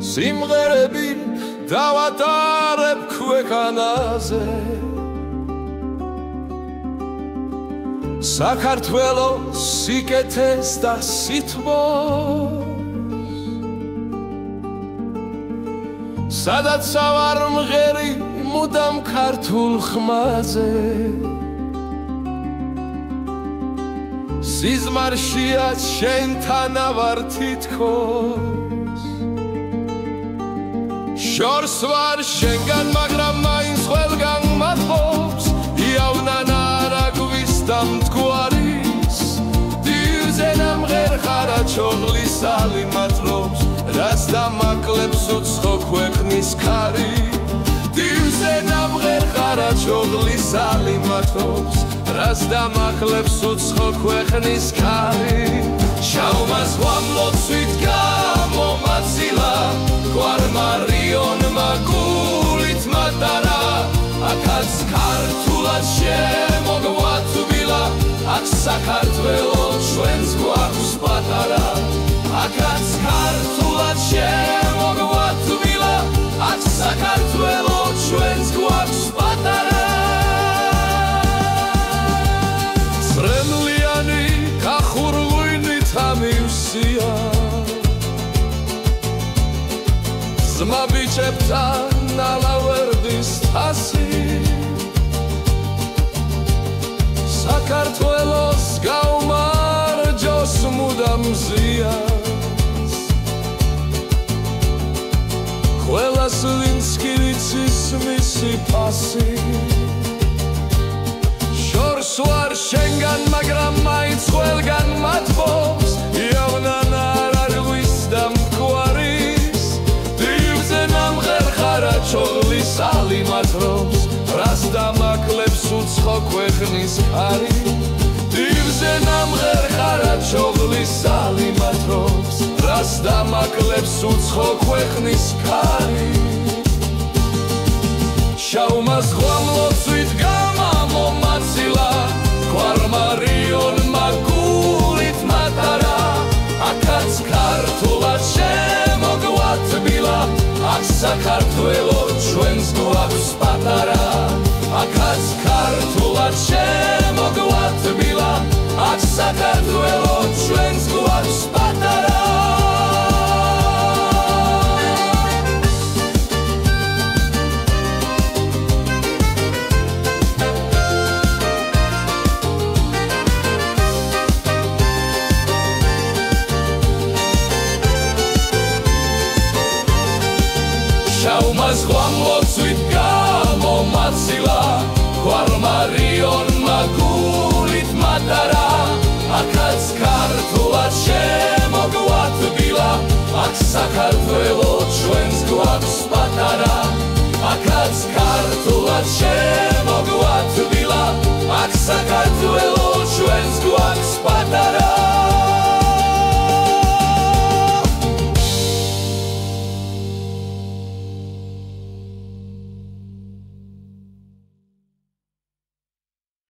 სიმღერები დავატარებ ქვეყანაზე საქართველოს სიკეთეს და სითბოს სადაც ავარ მღერი მუდამ ქართულ ხმაზე სიზმარშია შენთან ავარ თითქოს შორს ვარ შენგან მაგრამ მაინც ყველგან მათობს იავნან არა გვისდამ მტკვარის დივზე ნამღერხარა ჩოღლის ალი მათლობს რას დამაკლებს უცხო ქვეყნის ქარი დივზე ნამღერხარა ჩოღლის ალი მათლობს რას დამაკლებს უცხო ქვეყნის ქარი შაუმას ვამლოცვით გამომაცილა გვარმარიონმა გულით მატარა აქაც ქართულად შემოგვათბილა აქ საქართველო ჩვენს გვაქვს პატარა აქაც ქართულად შემოგვათბილა აქ საქართველო ჩვენს გვაქვს პატარა ბრემლიანი გახურვინით ამივსია ზმა ბიჭებთან ალავერდის თასი საქართველოს გაუმარჯოს მუდამ ზიანს ყველას ვინც კი ვიცის მისი ფასი შორს ვარ შენგან მაგრამ მაინც ყველგან მათბობს იავნან არა გვისდამ მტკვარის დივზე ნამღერხარა ჩოღლის ალი მათლობს რას დამაკლებს უცხო ქვეყნის ქარი დივზე ნამღერხარა ჩოღლის ალი მათლობს რას დამაკლებს უცხო ქვეყნის ქარი შაუმას ღვამლოცვით გამომაცილა გვარმარიონმა გულით მატარა აქაც ქართულად შემოგვათბილა აქ საქართველო ჩვენს გვაქვს პატარა აქაც ქართულად შემოგვათბილა აქ საქართველო ჩვენს გვაქვს პატარა შაუმას ღვამლოცვით გამომაცილა გვარმარიონმა გულით მატარა აქაც ქართულად შემოგვათბილა აქ საქართველო ჩვენს გვაქვს პატარა აქაც ქართულად შემოგვათბილა აქ საქართველო ჩვენს გვაქვს პატარა